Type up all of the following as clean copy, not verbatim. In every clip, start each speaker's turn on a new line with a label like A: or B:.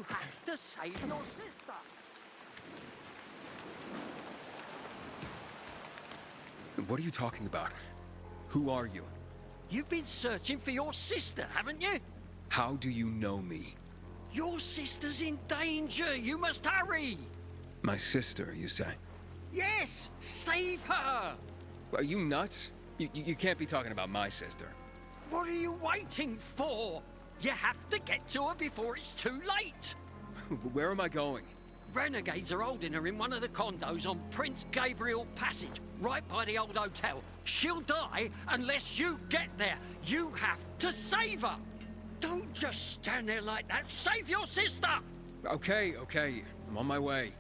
A: have to save your sister.
B: What are you talking about? Who are you?
A: You've been searching for your sister, haven't you?
B: How do you know me?
A: Your sister's in danger. You must hurry.
B: My sister, you say?
A: Yes, save her.
B: Are you nuts? You can't be talking about my sister.
A: What are you waiting for? You have to get to her before it's too late.
B: Where am I going?
A: Renegades are holding her in one of the condos on Prince Gabriel Passage, right by the old hotel. She'll die unless you get there. You have to save her. Don't just stand there like that. Save your sister!
B: Okay. I'm on my way.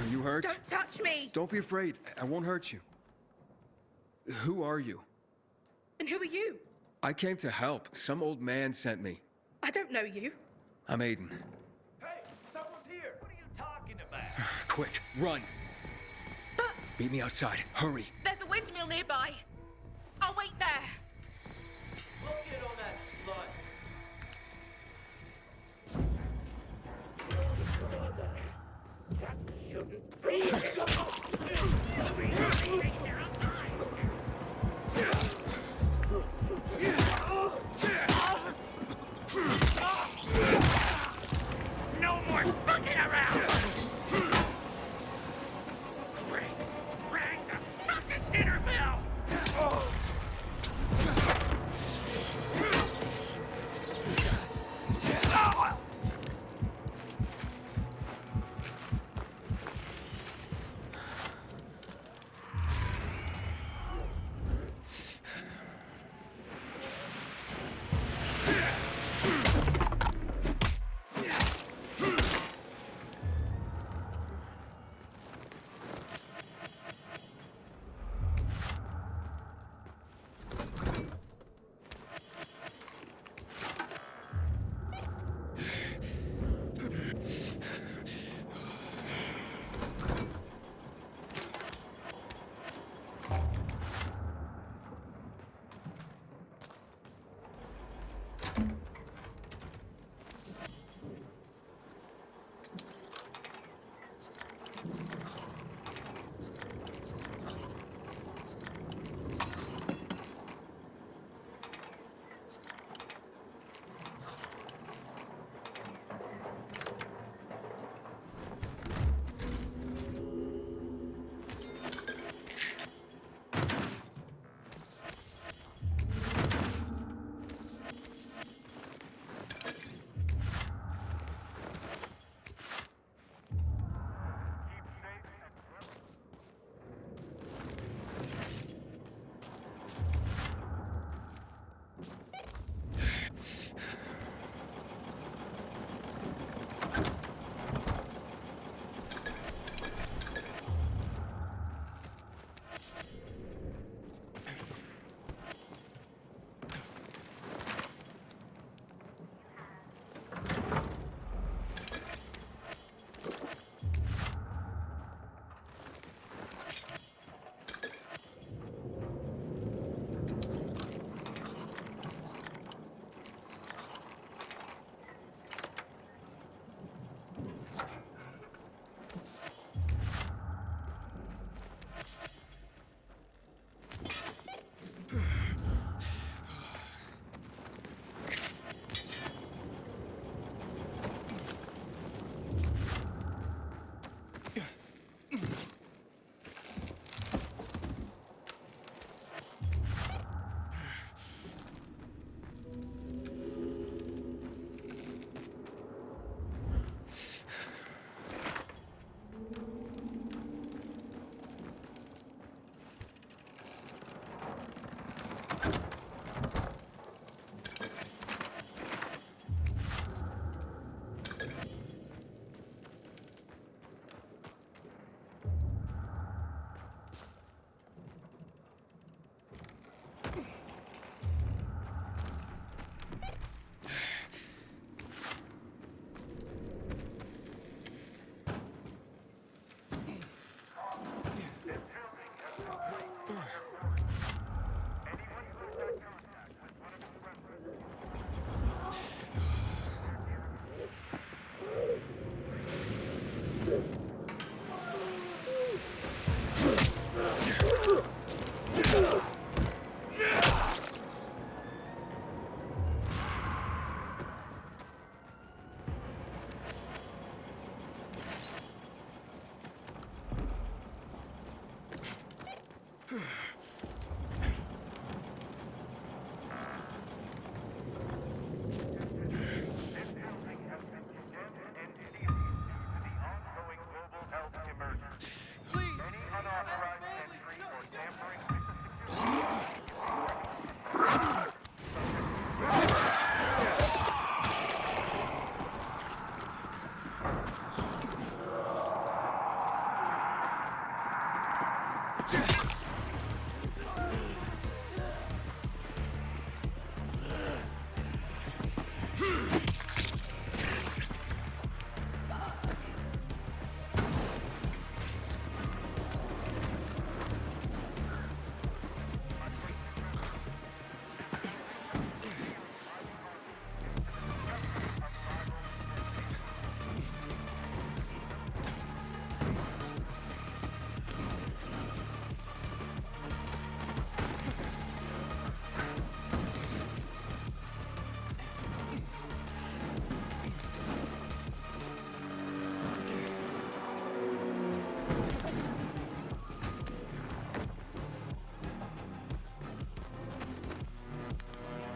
B: Are you hurt?
C: Don't touch me!
B: Don't be afraid. I won't hurt you. Who are you?
C: And who are you?
B: I came to help. Some old man sent me.
C: I don't know you.
B: I'm Aidan.
D: Hey, someone's here. What are you talking about?
B: Quick, run. Meet me outside. Hurry.
E: There's a windmill nearby. I'll wait there.
D: Look at all that sludge.
A: No more fucking around! Ring the fucking dinner bell!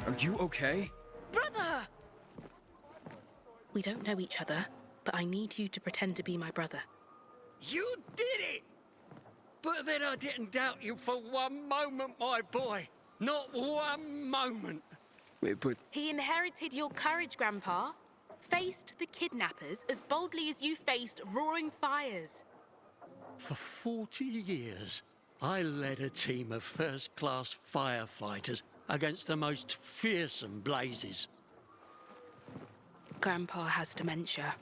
B: Are you okay?
C: Brother! We don't know each other, but I need you to pretend to be my brother.
A: You did it! But then I didn't doubt you for one moment, my boy. Not one moment.
B: Wait, but
C: He inherited your courage, Grandpa. Faced the kidnappers as boldly as you faced roaring fires.
A: For 40 years, I led a team of first-class firefighters against the most fearsome blazes.
C: Grandpa has dementia.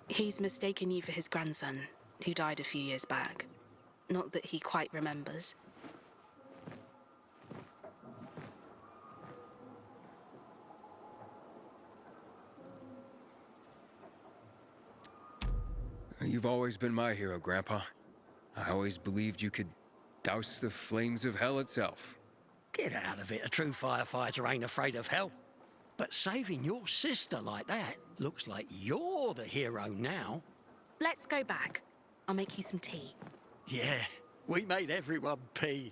C: He's mistaken you for his grandson, who died a few years back. Not that he quite remembers.
B: you've always been my hero, Grandpa. I always believed you could douse the flames of hell itself.
A: Get out of it. A true firefighter ain't afraid of hell. But saving your sister like that looks like you're the hero now.
C: Let's go back. I'll make you some tea.
A: Yeah, we made everyone pee.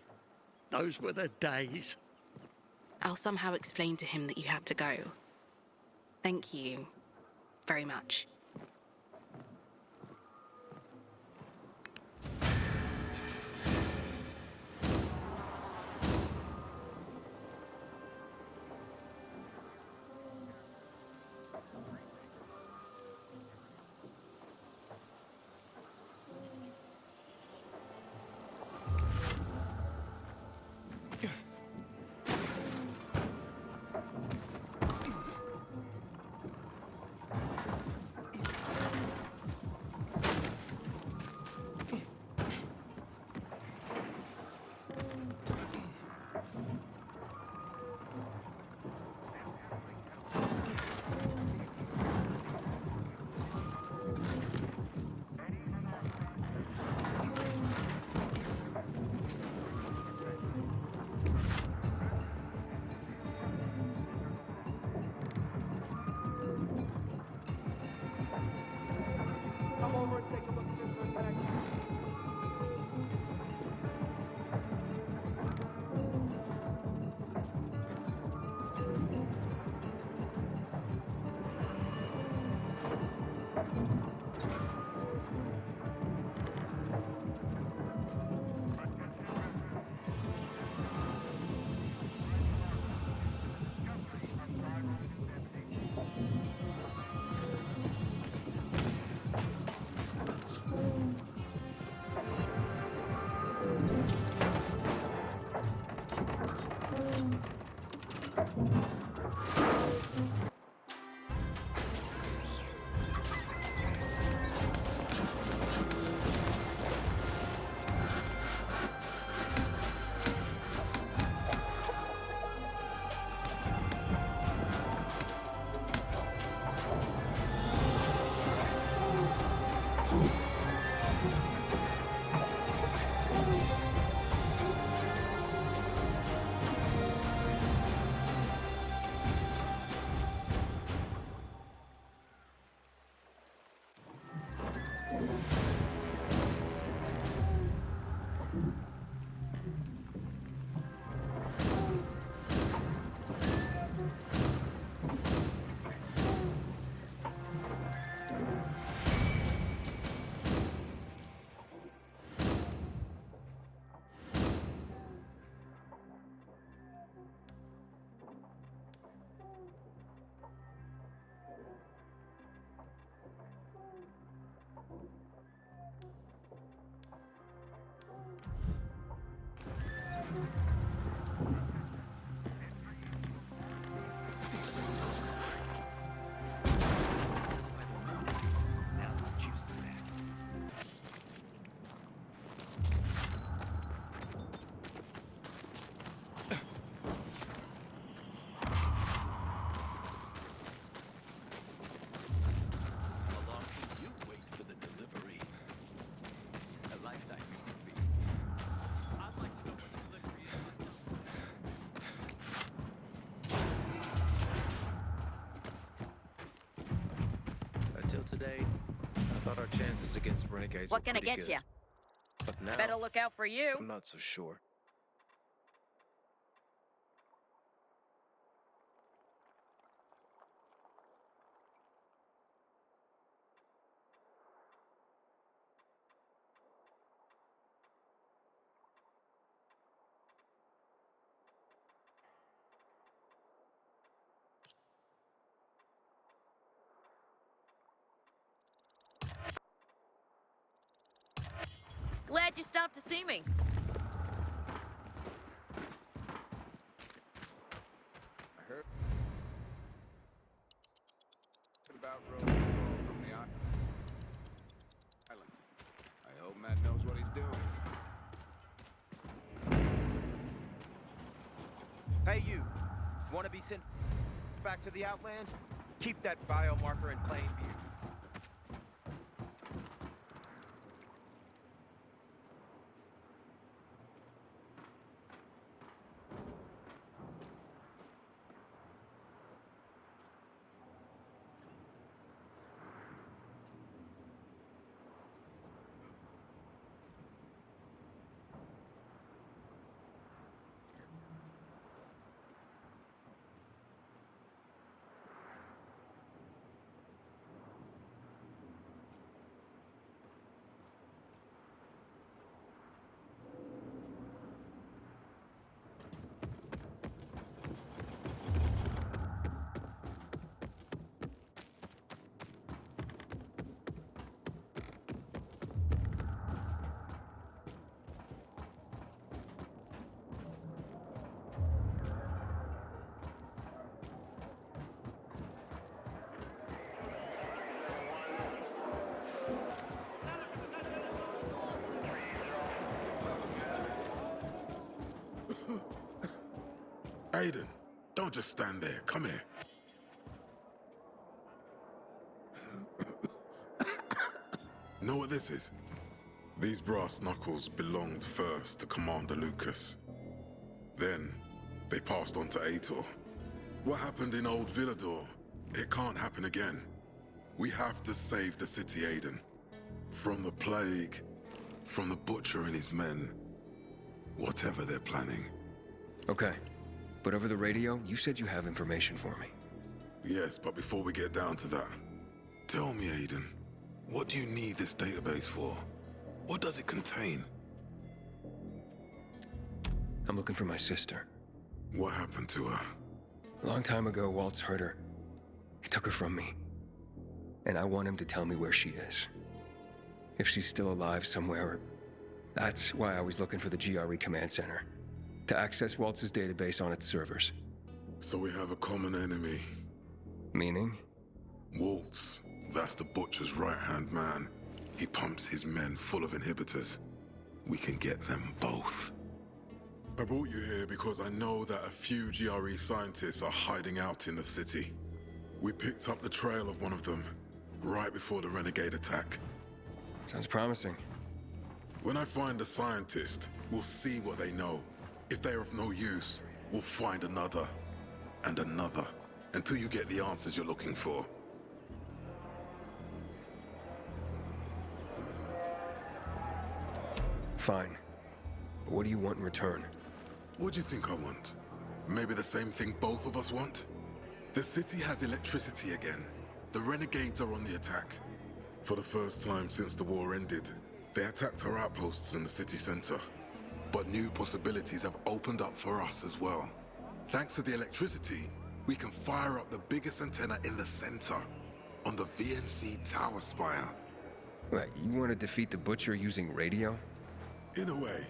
A: Those were the days.
C: I'll somehow explain to him that you had to go. Thank you very much.
D: Come over and take a look at this attack.
E: Today, I thought our chances against renegades
F: What
E: were
F: gonna
E: pretty
F: get
E: good.
F: you?
E: But now,
F: Better look out for you.
E: I'm not so sure.
F: Glad you stopped to see me.
G: I heard about road from the island. I hope Matt knows what he's doing.
D: Hey, you. Want to be sent back to the Outlands? Keep that biomarker in plain view.
H: Aidan, don't just stand there. Come here. Know what this is? These brass knuckles belonged first to Commander Lucas. Then, they passed on to Aitor. What happened in Old Villador, it can't happen again. We have to save the city, Aidan. From the plague, from the Butcher and his men. Whatever they're planning.
B: Okay. But over the radio, you said you have information for me.
H: Yes, but before we get down to that, tell me, Aidan, what do you need this database for? What does it contain?
B: I'm looking for my sister.
H: What happened to her?
B: A long time ago, Waltz hurt her. He took her from me. And I want him to tell me where she is. If she's still alive somewhere. That's why I was looking for the GRE command center. To access Waltz's database on its servers.
H: So we have a common enemy.
B: Meaning?
H: Waltz. That's the Butcher's right-hand man. He pumps his men full of inhibitors. We can get them both. I brought you here because I know that a few GRE scientists are hiding out in the city. We picked up the trail of one of them right before the renegade attack.
B: Sounds promising.
H: When I find a scientist, we'll see what they know. If they're of no use, we'll find another and another until you get the answers you're looking for.
B: Fine. What do you want in return?
H: What do you think I want? Maybe the same thing both of us want? The city has electricity again. The renegades are on the attack. For the first time since the war ended, they attacked our outposts in the city center. But new possibilities have opened up for us as well. Thanks to the electricity, we can fire up the biggest antenna in the center, on the VNC tower spire.
B: What, you want to defeat the Butcher using radio?
H: In a way.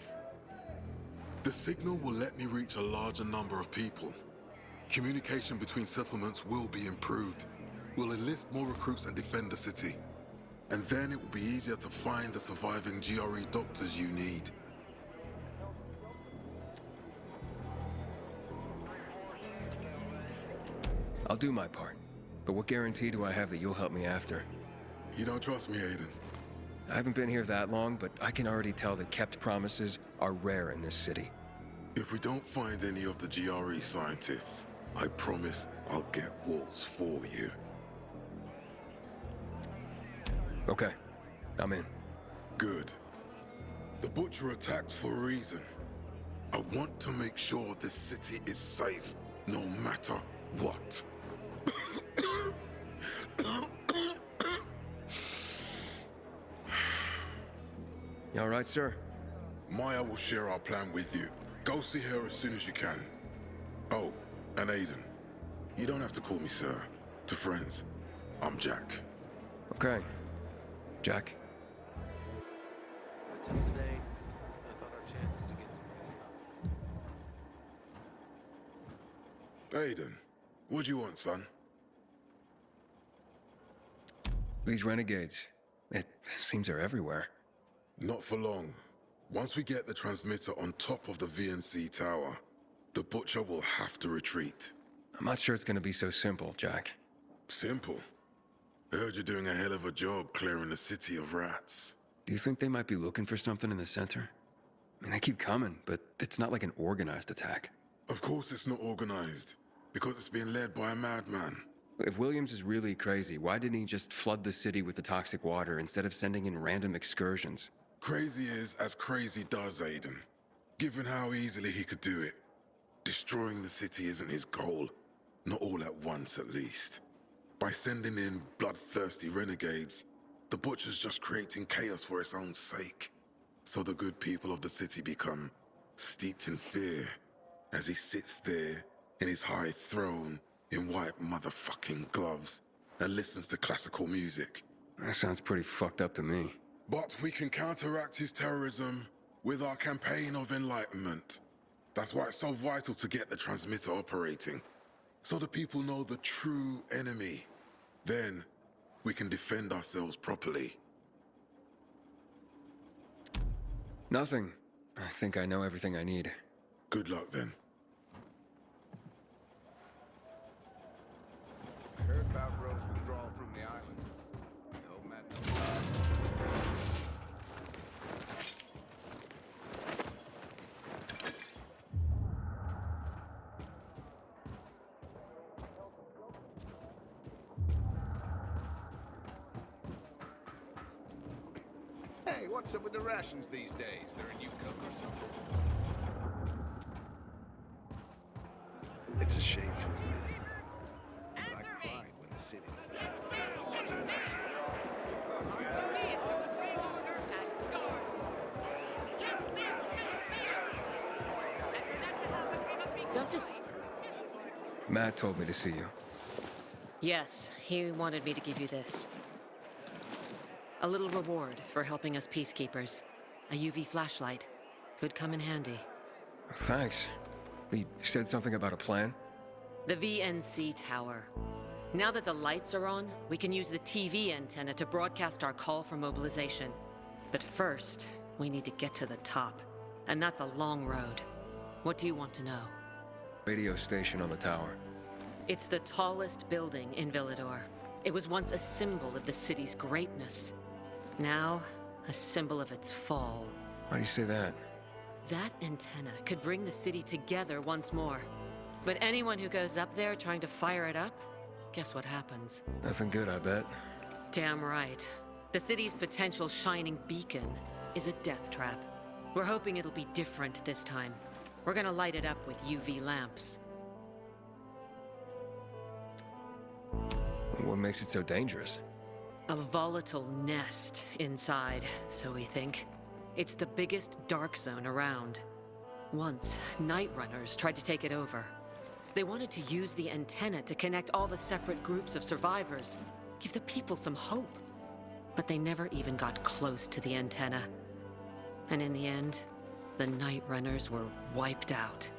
H: The signal will let me reach a larger number of people. Communication between settlements will be improved. We'll enlist more recruits and defend the city. And then it will be easier to find the surviving GRE doctors you need.
B: I'll do my part. But what guarantee do I have that you'll help me after?
H: You don't trust me, Aidan?
B: I haven't been here that long, but I can already tell that kept promises are rare in this city.
H: If we don't find any of the GRE scientists, I promise I'll get Waltz for you.
B: Okay, I'm in.
H: Good. The Butcher attacked for a reason. I want to make sure this city is safe, no matter what.
B: You all right, sir?
H: Maya will share our plan with you. Go see her as soon as you can. Oh, and Aidan, you don't have to call me sir. To friends, I'm Jack.
B: Okay. Jack.
E: Today,
H: Aidan, what do you want, son?
B: These renegades, it seems they're everywhere.
H: Not for long. Once we get the transmitter on top of the VNC tower, the Butcher will have to retreat.
B: I'm not sure it's gonna be so simple, Jack.
H: Simple. I heard you're doing a hell of a job clearing the city of rats.
B: Do you think they might be looking for something in the center? I mean, they keep coming, but it's not like an organized attack.
H: Of course it's not organized, because it's being led by a madman.
B: If Williams is really crazy, why didn't he just flood the city with the toxic water instead of sending in random excursions?
H: Crazy is as crazy does, Aidan. Given how easily he could do it. Destroying the city isn't his goal. Not all at once, at least. By sending in bloodthirsty renegades, the Butcher's just creating chaos for its own sake. So the good people of the city become steeped in fear as he sits there in his high throne in white motherfucking gloves and listens to classical music.
B: That sounds pretty fucked up to me.
H: But we can counteract his terrorism with our campaign of enlightenment. That's why it's so vital to get the transmitter operating, so the people know the true enemy. Then we can defend ourselves properly.
B: Nothing. I think I know everything I need.
H: Good luck then.
G: I heard about Rose's withdrawal from the island. I hope Matt knows. Hey, what's up with the rations these days? They're a new cook or something?
E: It's a shame to admit it, but I cried when the city...
F: Don't just...
B: Matt told me to see you.
F: Yes, he wanted me to give you this. A little reward for helping us peacekeepers. A UV flashlight. Could come in handy.
B: Thanks. He said something about a plan?
F: The VNC tower. Now that the lights are on, we can use the TV antenna to broadcast our call for mobilization. But first, we need to get to the top. And that's a long road. What do you want to know?
B: Radio station on the tower.
F: It's the tallest building in Villador. It was once a symbol of the city's greatness. Now, a symbol of its fall.
B: Why do you say that?
F: That antenna could bring the city together once more. But anyone who goes up there trying to fire it up, guess what happens?
B: Nothing good, I bet.
F: Damn right. The city's potential shining beacon is a death trap. We're hoping it'll be different this time. We're gonna light it up with UV lamps.
B: What makes it so dangerous?
F: A volatile nest inside, so we think. It's the biggest dark zone around. Once, night runners tried to take it over. They wanted to use the antenna to connect all the separate groups of survivors, give the people some hope. But they never even got close to the antenna. And in the end, the night runners were wiped out.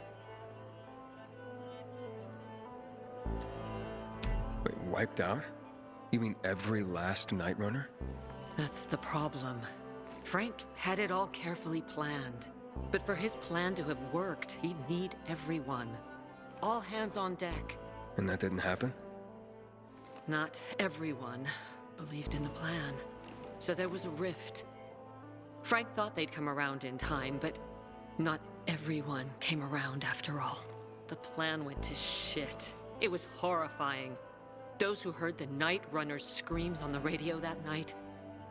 B: Wait, wiped out? You mean every last Night Runner?
F: That's the problem. Frank had it all carefully planned. But for his plan to have worked, he'd need everyone. All hands on deck.
B: And that didn't happen?
F: Not everyone believed in the plan. So there was a rift. Frank thought they'd come around in time, but not everyone came around after all. The plan went to shit. It was horrifying. Those who heard the Night Runner's screams on the radio that night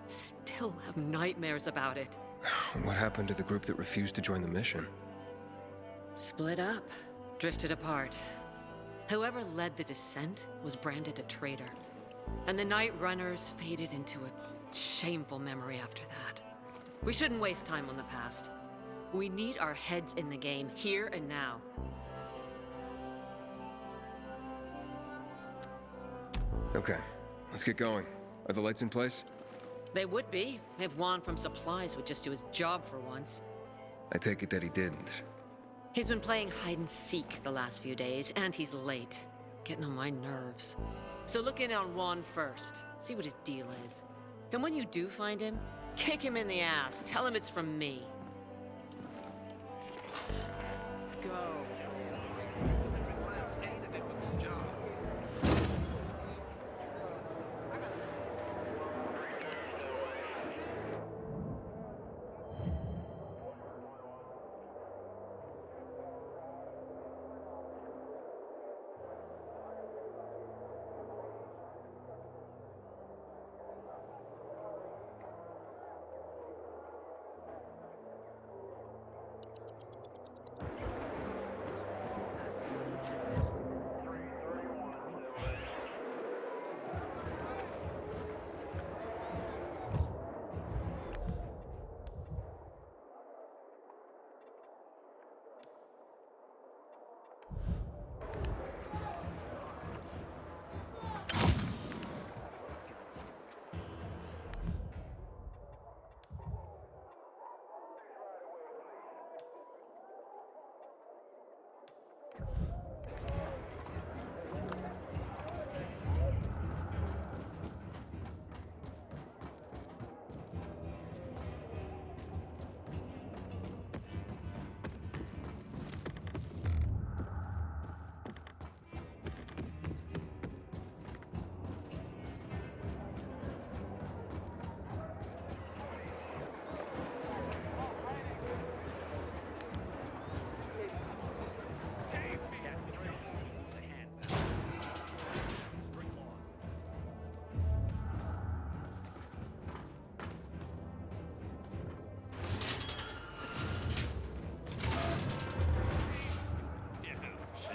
F: still have nightmares about it.
B: What happened to the group that refused to join the mission?
F: Split up, drifted apart. Whoever led the descent was branded a traitor. And the Night Runners faded into a shameful memory after that. We shouldn't waste time on the past. We need our heads in the game, here and now.
B: Okay, let's get going. Are the lights in place?
F: They would be, if Juan from Supplies would just do his job for once.
B: I take it that he didn't.
F: He's been playing hide and seek the last few days, and he's late. Getting on my nerves. So look in on Juan first. See what his deal is. And when you do find him, kick him in the ass. Tell him it's from me. Go.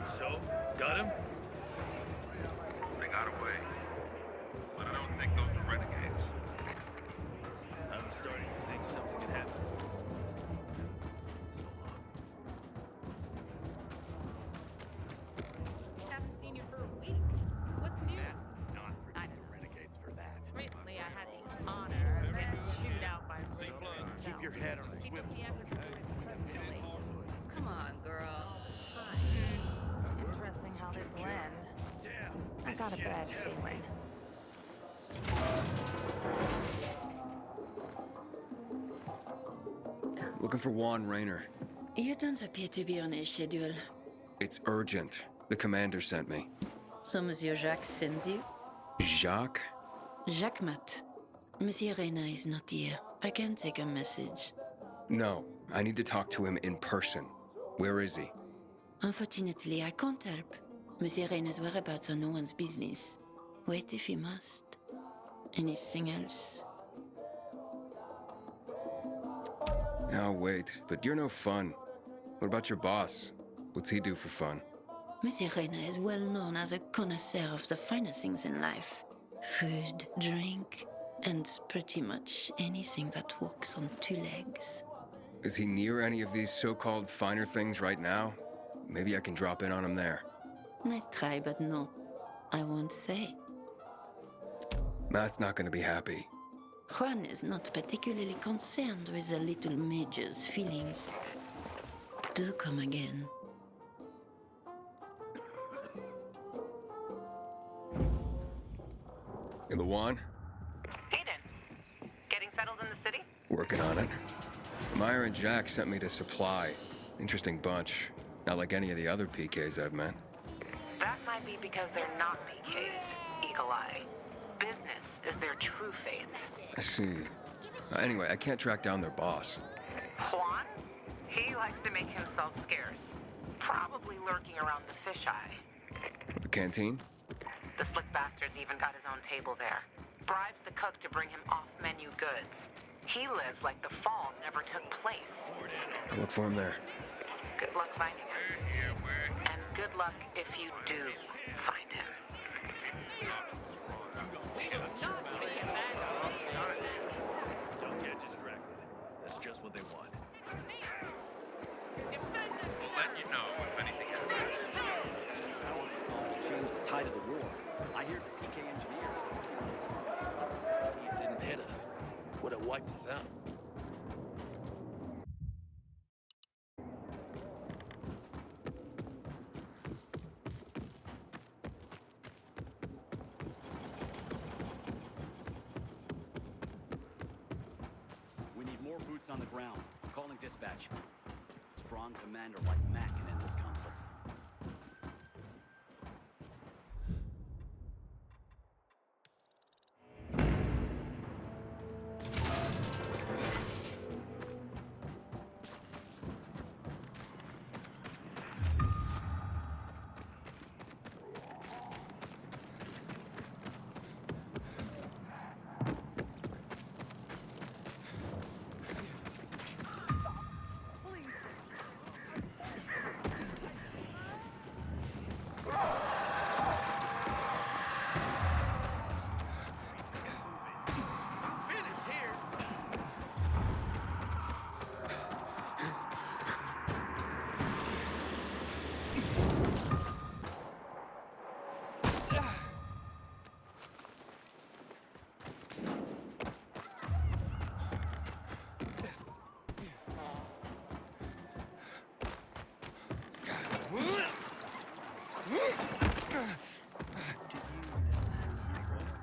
E: So, got him?
G: They got away. But I don't think those are renegades.
E: I'm starting to think something had happened.
I: Haven't seen you for a week. What's new?
G: Not
I: I don't know.
G: renegades for that.
I: Recently, I had the honor of being chewed out by Rick himself.
E: Keep your head on a swivel.
I: Come on, girl. Hi. Interesting how this will end. I got a bad feeling.
B: Looking for Juan Raynor.
J: You don't appear to be on a schedule.
B: It's urgent. The commander sent me.
J: So Monsieur Jacques sends you?
B: Jacques?
J: Jacques Mat. Monsieur Reyna is not here. I can take a message.
B: No, I need to talk to him in person. Where is he?
J: Unfortunately, I can't help. Monsieur Reyna's whereabouts are no one's business. Wait if you must. Anything else?
B: I'll wait, but you're no fun. What about your boss? What's he do for fun?
J: Monsieur Reyna is well known as a connoisseur of the finer things in life. Food, drink, and pretty much anything that walks on two legs.
B: Is he near any of these so-called finer things right now? Maybe I can drop in on him there.
J: Nice try, but no. I won't say.
B: Matt's not gonna be happy.
J: Juan is not particularly concerned with the little major's feelings. Do come again.
B: In the Juan?
K: Aidan, getting settled in the city?
B: Working on it. Meyer and Jack sent me to Supply. Interesting bunch. Not like any of the other PKs I've met.
K: That might be because they're not PKs, Eagle Eye. Business is their true faith.
B: I see. Anyway, I can't track down their boss.
K: Juan? He likes to make himself scarce. Probably lurking around the fisheye.
B: The canteen?
K: The slick bastard's even got his own table there. Bribes the cook to bring him off-menu goods. He lives like the fall never took place.
B: I'll look for him there.
K: Good luck finding him. And good luck if you do find him.
E: Don't get distracted. That's just what they want.
G: We'll let you know if anything happens.
L: Change the tide of the war. I hear the PK engineers.
E: It didn't hit us. Would have wiped us out.
L: ground. Calling dispatch. Strong commander like Mac can end this conflict.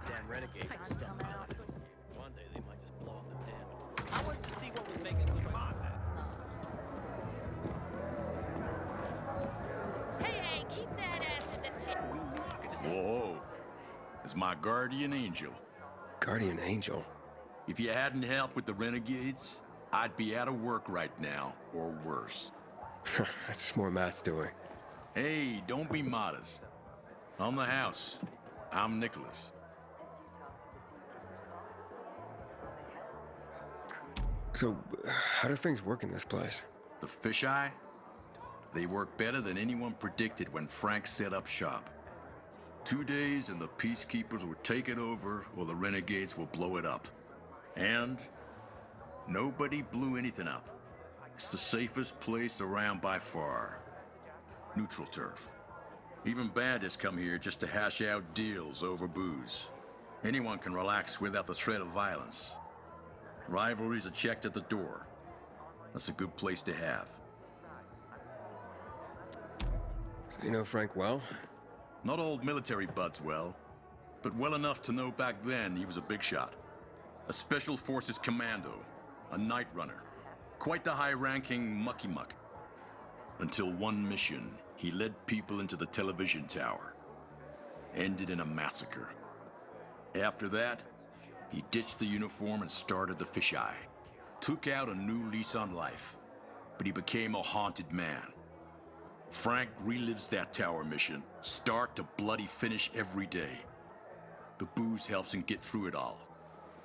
E: Damn renegade was stuck on it. One day they might just blow up the dam. I wanted to see what was making so much.
M: Hey, keep that ass in the chin.
N: Whoa. It's my guardian angel.
B: Guardian angel?
N: If you hadn't helped with the renegades, I'd be out of work right now, or worse.
B: That's more Matt's doing.
N: Hey, don't be modest. I'm the house. I'm Nicholas.
B: So, how do things work in this place?
N: The fisheye? They work better than anyone predicted when Frank set up shop. 2 days and the peacekeepers will take it over, or the renegades will blow it up. And nobody blew anything up. It's the safest place around by far. Neutral turf. Even bandits come here just to hash out deals over booze. Anyone can relax without the threat of violence. Rivalries are checked at the door. That's a good place to have.
B: So you know Frank well?
N: Not old military buds well, but well enough to know back then he was a big shot. A Special Forces commando, a night runner. Quite the high-ranking mucky-muck. Until one mission, he led people into the television tower. Ended in a massacre. After that, he ditched the uniform and started the fisheye. Took out a new lease on life. But he became a haunted man. Frank relives that tower mission, start to bloody finish every day. The booze helps him get through it all.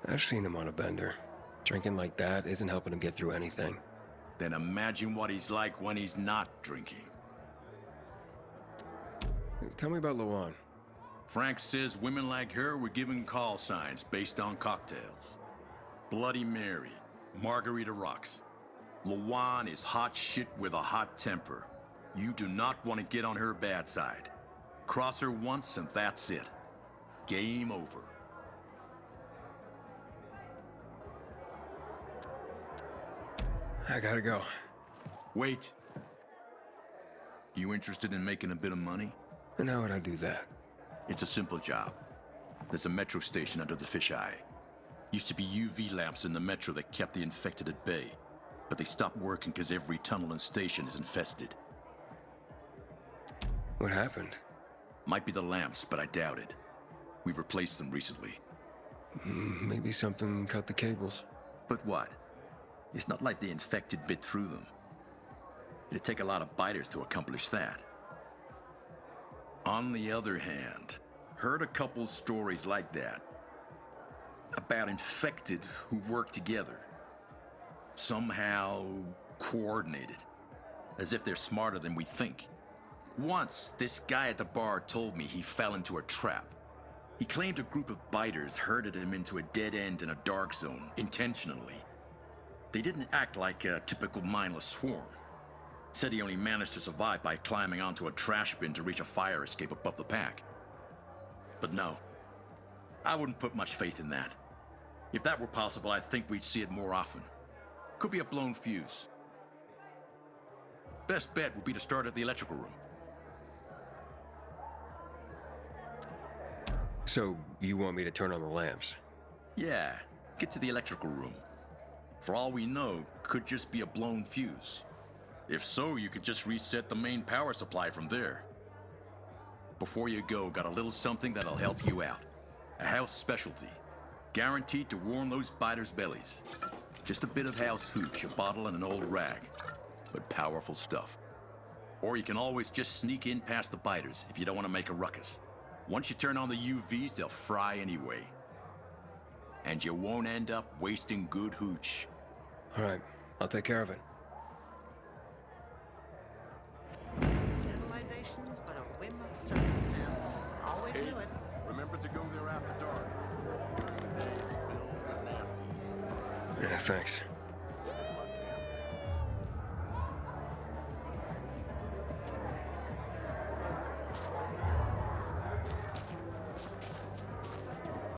B: I've seen him on a bender. Drinking like that isn't helping him get through anything.
N: Then imagine what he's like when he's not drinking.
B: Tell me about Luan.
N: Frank says women like her were given call signs based on cocktails. Bloody Mary, Margarita Rocks. Luan is hot shit with a hot temper. You do not want to get on her bad side. Cross her once and that's it. Game over.
B: I gotta go.
N: Wait. You interested in making a bit of money?
B: And how would I do that?
N: It's a simple job. There's a metro station under the fisheye. Used to be UV lamps in the metro that kept the infected at bay, but they stopped working because every tunnel and station is infested.
B: What happened?
N: Might be the lamps, but I doubt it. We've replaced them recently.
B: Maybe something cut the cables.
N: But what? It's not like the infected bit through them. It'd take a lot of biters to accomplish that. On the other hand, heard a couple stories like that. About infected who work together. Somehow coordinated. As if they're smarter than we think. Once, this guy at the bar told me he fell into a trap. He claimed a group of biters herded him into a dead end in a dark zone, intentionally. They didn't act like a typical mindless swarm. Said he only managed to survive by climbing onto a trash bin to reach a fire escape above the pack. But no, I wouldn't put much faith in that. If that were possible, I think we'd see it more often. Could be a blown fuse. Best bet would be to start at the electrical room.
B: So, you want me to turn on the lamps?
N: Yeah, get to the electrical room. For all we know, could just be a blown fuse. If so, you could just reset the main power supply from there. Before you go, got a little something that'll help you out. A house specialty. Guaranteed to warm those biters' bellies. Just a bit of house hooch, a bottle and an old rag. But powerful stuff. Or you can always just sneak in past the biters if you don't want to make a ruckus. Once you turn on the UVs, they'll fry anyway. And you won't end up wasting good hooch.
B: All right, I'll take care of it.
E: Civilization's but a whim of circumstance. Always knew it.
N: Remember to go there after dark. During the day, it's filled with nasties.
B: Yeah, thanks.